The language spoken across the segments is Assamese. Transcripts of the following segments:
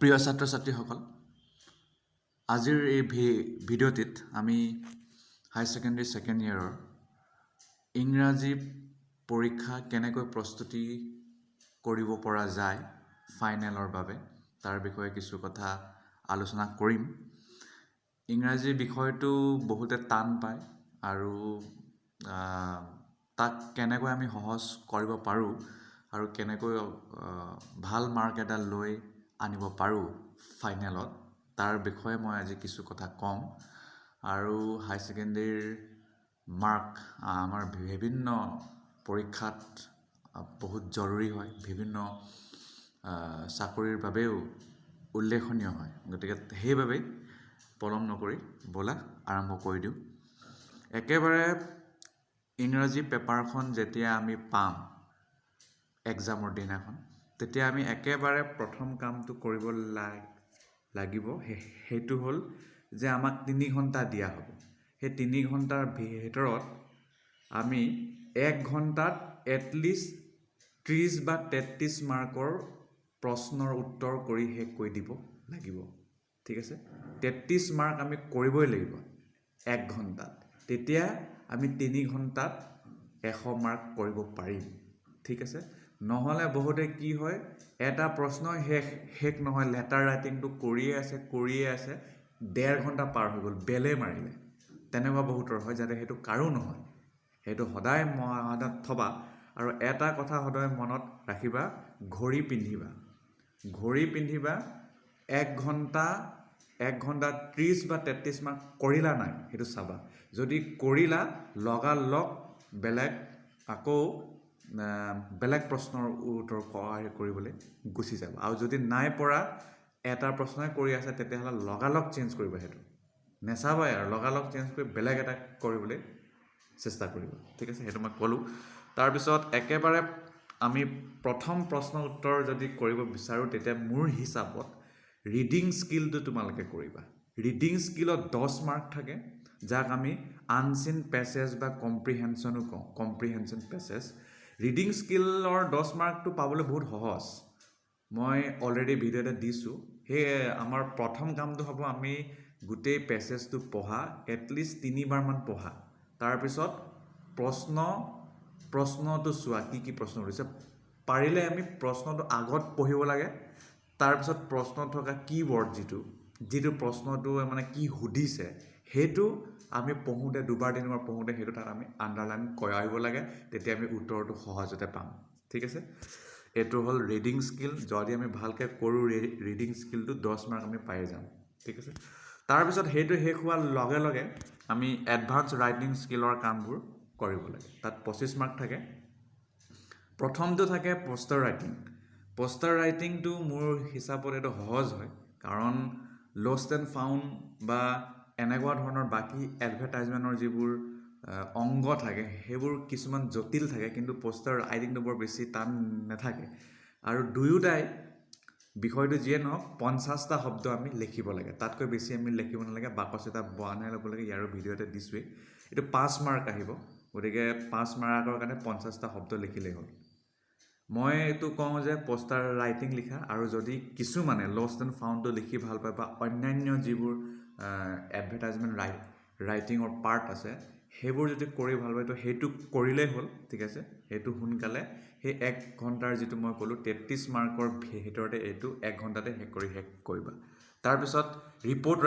প্ৰিয় ছাত্ৰ ছাত্ৰীসকল, আজিৰ এই ভিডিঅ'টিত আমি হাই ছেকেণ্ডেৰী ছেকেণ্ড ইয়েৰৰ ইংৰাজী পৰীক্ষা কেনেকৈ প্ৰস্তুতি কৰিব পৰা যায় ফাইনেলৰ বাবে তাৰ বিষয়ে কিছু কথা আলোচনা কৰিম। ইংৰাজী বিষয়টো বহুতে টান পায় আৰু তাক কেনেকৈ আমি সহজ কৰিব পাৰোঁ আৰু কেনেকৈ ভাল মাৰ্ক এটা লৈ আনিব পাৰোঁ ফাইনেলত, তাৰ বিষয়ে মই আজি কিছু কথা ক'ম। আৰু হাই ছেকেণ্ডেৰীৰ মাৰ্ক আমাৰ বিভিন্ন পৰীক্ষাত বহুত জৰুৰী হয়, বিভিন্ন চাকৰিৰ বাবেও উল্লেখনীয় হয়। গতিকে সেইবাবেই পলম নকৰি ব'লা আৰম্ভ কৰি দিওঁ। একেবাৰে ইংৰাজী পেপাৰখন যেতিয়া আমি পাম এক্সামৰ দিনাখন, তেতিয়া আমি একেবাৰে প্ৰথম কামটো কৰিব লাগিব সেইটো হ'ল যে আমাক 3 ঘণ্টা দিয়া হ'ব। সেই 3 ঘণ্টাৰ ভিতৰত আমি 1 ঘণ্টাত এটলিষ্ট 30 বা 33 মাৰ্কৰ প্ৰশ্নৰ উত্তৰ কৰি শেষ কৰি দিব লাগিব। ঠিক আছে, 33 মাৰ্ক আমি কৰিবই লাগিব 1 ঘণ্টাত। তেতিয়া আমি 3 ঘণ্টাত 100 মাৰ্ক কৰিব পাৰিম। ঠিক আছে, নহ'লে বহুতে কি হয়, এটা প্ৰশ্ন শেষ নহয়, লেটাৰ ৰাইটিংটো কৰিয়ে আছে 1.5 ঘণ্টা পাৰ হৈ গ'ল, বেলে মাৰিলে। তেনেকুৱা বহুতৰ হয়, যাতে সেইটো কাৰো নহয়। সেইটো সদায় মনত থবা। আৰু এটা কথা সদায় মনত ৰাখিবা, ঘড়ী পিন্ধিবা। 1 ঘণ্টা 30 বা 33 মাৰ্ক কৰিলা নাই সেইটো চাবা। যদি কৰিলা, লগালগ বেলেগ প্ৰশ্নৰ উত্তৰ কৰিবলৈ গুচি যাবা। আৰু যদি নাই পৰা, এটা প্ৰশ্নই কৰি আছে, তেতিয়াহ'লে লগালগ চেঞ্জ কৰিবা। সেইটো নেচাবাই আৰু লগালগ চেঞ্জ কৰি বেলেগ এটা কৰিবলৈ চেষ্টা কৰিবা। ঠিক আছে, সেইটো মই ক'লোঁ। তাৰপিছত একেবাৰে আমি প্ৰথম প্ৰশ্নৰ উত্তৰ যদি কৰিব বিচাৰোঁ, তেতিয়া মোৰ হিচাপত ৰিডিং স্কিলটো তোমালোকে কৰিবা। ৰিডিং স্কিলত 10 মাৰ্ক থাকে, যাক আমি আনচিন পেছেজ বা কম্প্ৰিহেনশ্যনো কওঁ, কম্প্ৰিহেনশ্যন পেছেজ। ৰিডিং স্কিলৰ 10 মাৰ্কটো পাবলৈ বহুত সহজ। মই অলৰেডি ভিডিঅ' এটা দিছোঁ। সেয়ে আমাৰ প্ৰথম কামটো হ'ব আমি গোটেই পেছেজটো পঢ়া, এটলিষ্ট 3 বাৰমান পঢ়া। তাৰপিছত প্ৰশ্নটো চোৱা, কি প্ৰশ্ন সুধিছে। পাৰিলে আমি প্ৰশ্নটো আগত পঢ়িব লাগে। তাৰপিছত প্ৰশ্নত থকা কিৱৰ্ড যিটো প্ৰশ্নটো মানে কি সুধিছে, সেইটো আমি পঢ়োঁতে 2বাৰ 3বাৰ পঢ়োঁতে সেইটো তাত আমি আণ্ডাৰলাইন কৰাব লাগে। তেতিয়া আমি উত্তৰটো সহজতে পাম। ঠিক আছে, এইটো হ'ল ৰিডিং স্কিল। যদি আমি ভালকৈ কৰোঁ ৰিডিং স্কিলটো, 10 মাৰ্ক আমি পাই যাম। ঠিক আছে, তাৰপিছত সেইটো শেষ হোৱাৰ লগে লগে আমি এডভান্স ৰাইটিং স্কিলৰ কামবোৰ কৰিব লাগে। তাত 25 মাৰ্ক থাকে। প্ৰথমটো থাকে পোষ্টাৰ ৰাইটিং। পোষ্টাৰ ৰাইটিংটো মোৰ হিচাপত এইটো সহজ হয়, কাৰণ লষ্ট এণ্ড ফাউণ্ড বা এনেকুৱা ধৰণৰ বাকী এডভাৰটাইজমেণ্টৰ যিবোৰ অংগ থাকে, সেইবোৰ কিছুমান জটিল থাকে, কিন্তু পোষ্টাৰ ৰাইটিংটো বৰ বেছি টান নাথাকে। আৰু দুয়োটাই বিষয়টো যিয়ে নহওক 50টা শব্দ আমি লিখিব লাগে। তাতকৈ বেছি আমি লিখিব নালাগে। বাকচ এটা বনাই ল'ব লাগে, ইয়াৰো ভিডিঅ' এটা দিছোঁৱেই। এইটো 5 মাৰ্ক আহিব, গতিকে 5 মাৰ্কৰ কাৰণে 50টা শব্দ লিখিলেই হ'ল। মই এইটো কওঁ যে পোষ্টাৰ ৰাইটিং লিখা, আৰু যদি কিছুমানে লষ্ট এণ্ড ফাউণ্ডটো লিখি ভাল পায় বা অন্যান্য যিবোৰ এডভাৰটাইজমেণ্ট ৰাইটিঙৰ পাৰ্ট আছে, সেইবোৰ যদি কৰি ভাল পায়, তো সেইটো কৰিলেই হ'ল। ঠিক আছে, সেইটো সোনকালে সেই 1 ঘণ্টাৰ যিটো মই ক'লোঁ 33 মাৰ্কৰ ভিতৰতে এইটো 1 ঘণ্টাতে শেষ কৰিবা। তাৰপিছত ৰিপৰ্ট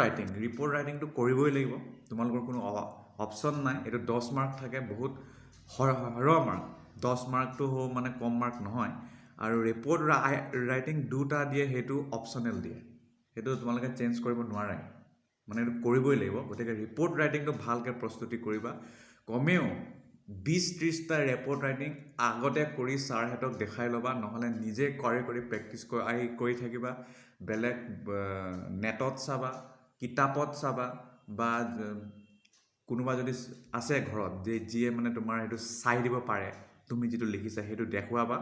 ৰাইটিংটো কৰিবই লাগিব, তোমালোকৰ কোনো অপশ্যন নাই। এইটো 10 মাৰ্ক থাকে, বহুত সৰহ মাৰ্ক। 10 মাৰ্কটো মানে কম মাৰ্ক নহয়। আৰু ৰিপৰ্ট ৰাইটিং 2টা দিয়ে, সেইটো অপশ্যনেল দিয়ে, সেইটো তোমালোকে চেঞ্জ কৰিব নোৱাৰে, মানে এইটো কৰিবই লাগিব। গতিকে ৰিপৰ্ট ৰাইটিংটো ভালকৈ প্ৰস্তুতি কৰিবা। কমেও 20-30টা ৰিপৰ্ট ৰাইটিং আগতে কৰি ছাৰহঁতক দেখাই ল'বা, নহ'লে নিজে কৰি প্ৰেক্টিছ কৰি থাকিবা। বেলেগ নেটত চাবা, কিতাপত চাবা, বা কোনোবা যদি আছে ঘৰত যিয়ে মানে তোমাৰ সেইটো চাই দিব পাৰে, তুমি যিটো লিখিছা সেইটো দেখুৱাবা।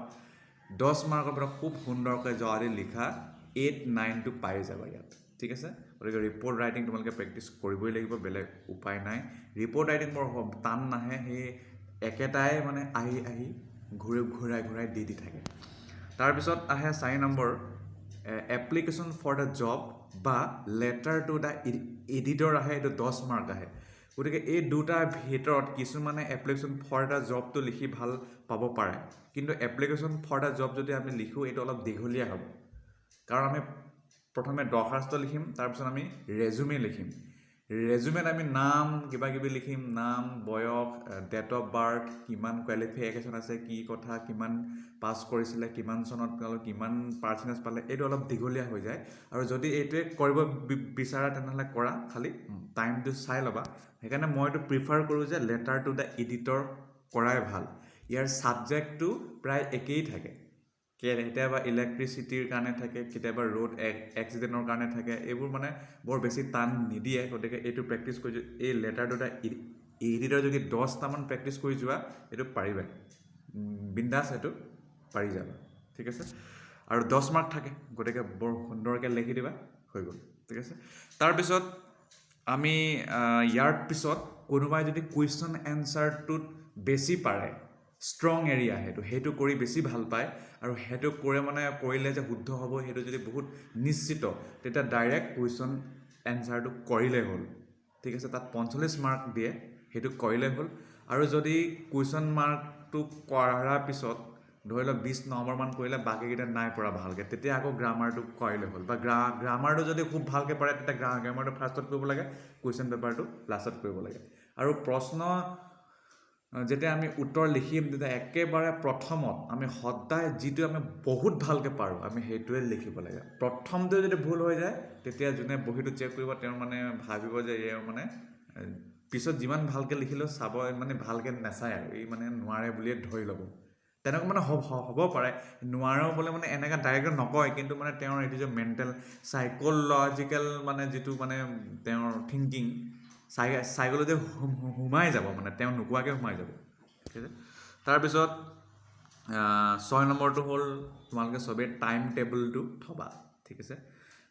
10 মাৰ্কৰ পৰা খুব সুন্দৰকৈ যদি লিখা 8-9টো পাই যাবা ইয়াত। ঠিক আছে, গতিকে ৰিপৰ্ট ৰাইটিং তোমালোকে প্ৰেক্টিছ কৰিবই লাগিব, বেলেগ উপায় নাই। ৰিপৰ্ট ৰাইটিং বৰ টান নাহে, সেই একেটাই মানে আহি ঘূৰাই দি থাকে। তাৰপিছত আহে 4 number application for the job বা লেটাৰ টু দ্য এডিটৰ আহে, এইটো 10 মাৰ্ক আহে। গতিকে এই দুটাৰ ভিতৰত কিছুমানে এপ্লিকেশ্যন ফৰ দ্য জবটো লিখি ভাল পাব পাৰে, কিন্তু এপ্লিকেশ্যন ফৰ দ্য জব যদি আমি লিখোঁ এইটো অলপ দীঘলীয়া হ'ব, কাৰণ আমি প্ৰথমে দৰখাস্ত লিখিম, তাৰপিছত আমি ৰেজুমে লিখিম। ৰেজুমেত আমি নাম কিবা কিবি লিখিম, নাম, বয়স, ডেট অফ বাৰ্থ, কিমান কোৱালিফিকেশ্যন আছে, কি কথা, কিমান পাছ কৰিছিলে, কিমান চনত তেওঁলোক কিমান পাৰ্চেণ্টেজ পালে, এইটো অলপ দীঘলীয়া হৈ যায়। আৰু যদি এইটোৱে কৰিব বিচাৰা তেনেহ'লে কৰা, খালি টাইমটো চাই ল'বা। সেইকাৰণে মইতো প্ৰিফাৰ কৰোঁ যে লেটাৰ টু দ্য এডিটৰ কৰাই ভাল। ইয়াৰ ছাবজেক্টটো প্ৰায় একেই থাকে, কেতিয়াবা ইলেক্ট্ৰিচিটিৰ কাৰণে থাকে, কেতিয়াবা ৰোড এক্সিডেণ্টৰ কাৰণে থাকে, এইবোৰ মানে বৰ বেছি টান নিদিয়ে। গতিকে এইটো প্ৰেক্টিছ কৰি এই লেটাৰ টু দ্য এডিটৰ যদি 10টামান প্ৰেক্টিছ কৰি যোৱা এইটো পাৰিবাই, বিন্দাছ এইটো পাৰি যাবা, ঠিক আছে। আৰু 10 মাৰ্ক থাকে, গতিকে বৰ সুন্দৰকৈ লিখি দিবা, হৈ গ'ল, ঠিক আছে। তাৰপিছত আমি ইয়াৰ পিছত কোনোবাই যদি কুৱেশ্যন এনচাৰটোত বেছি পাৰে, ষ্ট্ৰং এৰিয়া সেইটো কৰি বেছি ভাল পায়, আৰু সেইটো কৰিলে যে শুদ্ধ হ'ব সেইটো যদি বহুত নিশ্চিত, তেতিয়া ডাইৰেক্ট কুৱেশ্যন এনচাৰটো কৰিলেই হ'ল, ঠিক আছে। তাত 45 মাৰ্ক দিয়ে, সেইটো কৰিলেই হ'ল। আৰু যদি কুৱেশ্যন মাৰ্কটো কৰাৰ পিছত ধৰি লওক 20 নম্বৰমান কৰিলে, বাকীকেইটা নাই পৰা ভালকৈ, তেতিয়া আকৌ গ্ৰামাৰটো কৰিলে হ'ল। বা গ্ৰামাৰটো যদি খুব ভালকৈ পাৰে তেতিয়া গ্ৰামাৰটো ফাৰ্ষ্টত কৰিব লাগে, কুৱেশ্যন পেপাৰটো লাষ্টত কৰিব লাগে। আৰু প্ৰশ্ন যেতিয়া আমি উত্তৰ লিখিম তেতিয়া একেবাৰে প্ৰথমত আমি সদায় যিটো আমি বহুত ভালকৈ পাৰোঁ আমি সেইটোৱে লিখিব লাগে। প্ৰথমতে যদি ভুল হৈ যায় তেতিয়া যোনে বহীটো চেক কৰিব তেওঁ মানে ভাবিব যে এই মানে পিছত যিমান ভালকৈ লিখিলেও চাব মানে ভালকৈ নাচায়, আৰু এই মানে নোৱাৰে বুলিয়ে ধৰি ল'ব। তেনেকুৱা মানে হ'ব পাৰে, নোৱাৰোঁ বোলে মানে এনেকৈ ডাইৰেক্ট নকয়, কিন্তু মানে তেওঁৰ এইটো যে মেণ্টেল চাইক'লজিকেল মানে যিটো মানে তেওঁৰ থিংকিং চাইক'লজি সোমাই যাব, মানে তেওঁ নোকোৱাকৈ সোমাই যাব, ঠিক আছে। তাৰপিছত 6 নম্বৰটো হ'ল তোমালোকে চবেই টাইম টেবুলটো থ'বা, ঠিক আছে।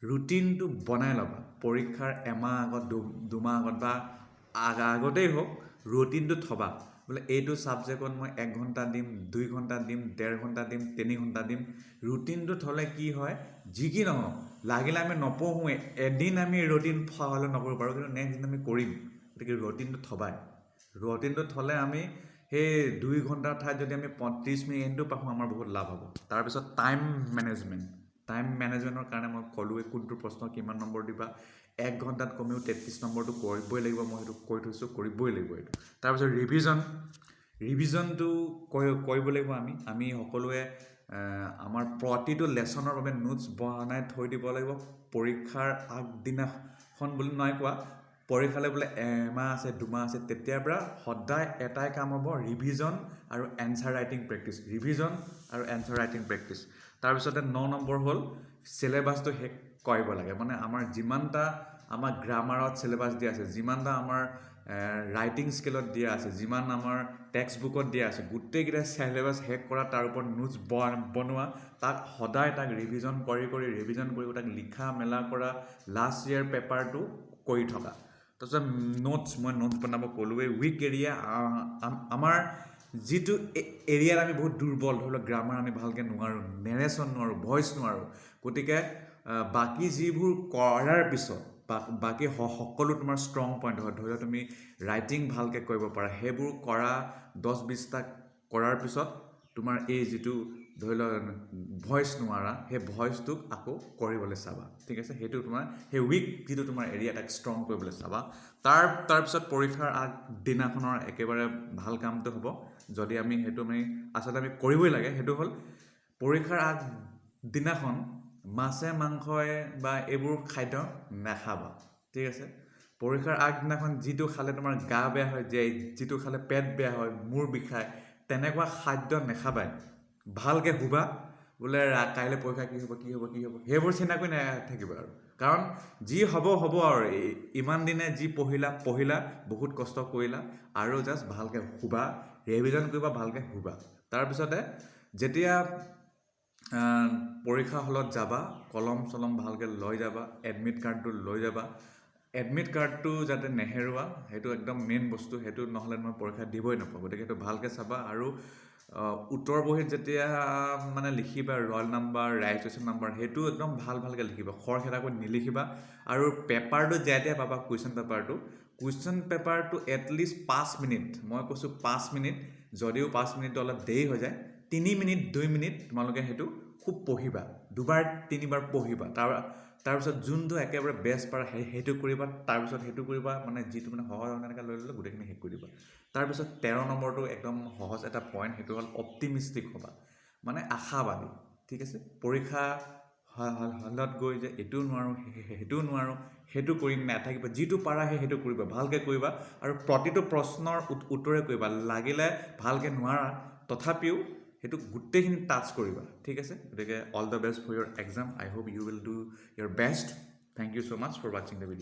ৰুটিনটো বনাই ল'বা, পৰীক্ষাৰ এমাহ আগত 2 মাহ আগত বা আগতেই হওক ৰুটিনটো থ'বা, বোলে এইটো ছাবজেক্টত মই 1 ঘণ্টা দিম, 2 ঘণ্টা দিম, 1.5 ঘণ্টা দিম, 3 ঘণ্টা দিম। ৰুটিনটো থ'লে কি হয়, যি কি নহওক লাগিলে আমি নপঢ়োৱে, এদিন আমি ৰুটিন ফ'ল' নকৰিব পাৰোঁ, কিন্তু নেক্সট দিন আমি কৰিম। গতিকে ৰুটিনটো থ'বাই, ৰুটিনটো থ'লে আমি সেই 2 ঘণ্টাৰ ঠাইত যদি আমি 35 মিনিটটো পাওঁ আমাৰ বহুত লাভ হ'ব। তাৰপিছত টাইম মেনেজমেণ্টৰ কাৰণে মই ক'লোৱে কোনটো প্ৰশ্ন কিমান নম্বৰ দিবা। 1 ঘণ্টাত কমেও 33 নম্বৰটো কৰিবই লাগিব, মই সেইটো কৈ থৈছোঁ, কৰিবই লাগিব এইটো। তাৰপিছত ৰিভিজনটো কৰিব লাগিব আমি সকলোৱে আমাৰ প্ৰতিটো লেচনৰ বাবে নোটছ বনাই থৈ দিব লাগিব। পৰীক্ষাৰ আগদিনাখন বুলি নাই কোৱা, পৰীক্ষালৈ বোলে এমাহ আছে 2 মাহ আছে, তেতিয়াৰ পৰা সদায় এটাই কাম হ'ব, ৰিভিজন আৰু এনচাৰ ৰাইটিং প্ৰেক্টিছ। তাৰপিছতে 9 নম্বৰ হ'ল চিলেবাছটো শেষ কৰিব লাগে। মানে আমাৰ যিমানটা আমাৰ গ্ৰামাৰত চিলেবাছ দিয়া আছে, যিমানটা আমাৰ ৰাইটিং স্কিলত দিয়া আছে, যিমান আমাৰ টেক্সট বুকত দিয়া আছে, গোটেইকেইটা চিলেবাছ শেষ কৰা, তাৰ ওপৰত নোটছ বনোৱা, তাক সদায় ৰিভিজন কৰি তাক লিখা মেলা কৰা, লাষ্ট ইয়েৰ পেপাৰটো কৰি থকা। তাৰপিছত মই নোটছ বনাব ক'লোৱেই। উইক এৰিয়া, আমাৰ যিটো এৰিয়াত আমি বহুত দুৰ্বল, ধৰি লওক গ্ৰামাৰ আমি ভালকৈ নোৱাৰোঁ, নেৰেশ্যন নোৱাৰোঁ, ভইচ নোৱাৰোঁ, গতিকে বাকী যিবোৰ কৰাৰ পিছত বাকী সকলো তোমাৰ ষ্ট্ৰং পইণ্ট হয়। ধৰি লওক তুমি ৰাইটিং ভালকৈ কৰিব পাৰা, সেইবোৰ কৰা 10-20টা কৰাৰ পিছত তোমাৰ এই যিটো ধৰি লওক ভইচ নোৱাৰা, সেই ভইচটোক আকৌ কৰিবলৈ চাবা, ঠিক আছে। সেইটো তোমাৰ সেই উইক যিটো তোমাৰ এৰিয়া তাক ষ্ট্ৰং কৰিবলৈ চাবা। তাৰপিছত পৰীক্ষাৰ আগদিনাখনৰ একেবাৰে ভাল কামটো হ'ব, যদি আমি সেইটো আচলতে আমি কৰিবই লাগে, সেইটো হ'ল পৰীক্ষাৰ আগদিনাখন মাছে মাংসই বা এইবোৰ খাদ্য নাখাবা, ঠিক আছে। পৰীক্ষাৰ আগদিনাখন যিটো খালে তোমাৰ গা বেয়া হয়, যিটো খালে পেট বেয়া হয়, মূৰ বিষায়, তেনেকুৱা খাদ্য নাখাবাই। ভালকৈ শুবা, বোলে কাইলৈ পৰীক্ষা কি হ'ব সেইবোৰ চিন্তা কৰি নাথাকিবা আৰু, কাৰণ যি হ'ব আৰু ইমান দিনে যি পঢ়িলা বহুত কষ্ট কৰিলা, আৰু জাষ্ট ভালকৈ শুবা, ৰিভিজন কৰিবা, ভালকৈ শুবা। তাৰপিছতে যেতিয়া পৰীক্ষা হলত যাবা, কলম চলম ভালকৈ লৈ যাবা, এডমিট কাৰ্ডটো লৈ যাবা। এডমিট কাৰ্ডটো যাতে নেহেৰুৱা, সেইটো একদম মেইন বস্তু, সেইটো নহ'লে মই পৰীক্ষা দিবই নাপাওঁ, গতিকে সেইটো ভালকৈ চাবা। আৰু উত্তৰ বহীত যেতিয়া মানে লিখিবা ৰ'ল নাম্বাৰ ৰেজিষ্ট্ৰেশ্যন নাম্বাৰ সেইটো একদম ভালকৈ লিখিবা খৰখেদাকৈ নিলিখিবা আৰু পেপাৰটো যেতিয়া পাবা কুৱেশ্যন পেপাৰটো এটলিষ্ট 5 মিনিট মই কৈছোঁ 5 মিনিট যদিও 5 মিনিটটো অলপ দেৰি হৈ যায় 3 মিনিট 2 মিনিট তোমালোকে সেইটো খুব পঢ়িবা 2বাৰ 3বাৰ পঢ়িবা তাৰপিছত যোনটো একেবাৰে বেষ্ট পাৰা সেইটো কৰিবা তাৰপিছত সেইটো কৰিবা মানে যিটো মানে সহজ এনেকৈ লৈ ল'লে গোটেইখিনি শেষ কৰি দিবা তাৰপিছত 13 নম্বৰটো একদম সহজ এটা পইণ্ট সেইটো হ'ল অপটিমিষ্টিক হ'বা মানে আশাবাদী ঠিক আছে পৰীক্ষা হলত গৈ যে এইটোও নোৱাৰোঁ সেইটোও নোৱাৰোঁ সেইটো কৰি নাথাকিবা যিটো পাৰা সেইটো কৰিবা ভালকৈ কৰিবা আৰু প্ৰতিটো প্ৰশ্নৰ উত্তৰে কৰিবা লাগিলে ভালকৈ নোৱাৰা তথাপিও সেইটো গোটেইখিনি টাচ কৰিবা ঠিক আছে গতিকে all the best for your exam I hope you will do your best thank you so much for watching the video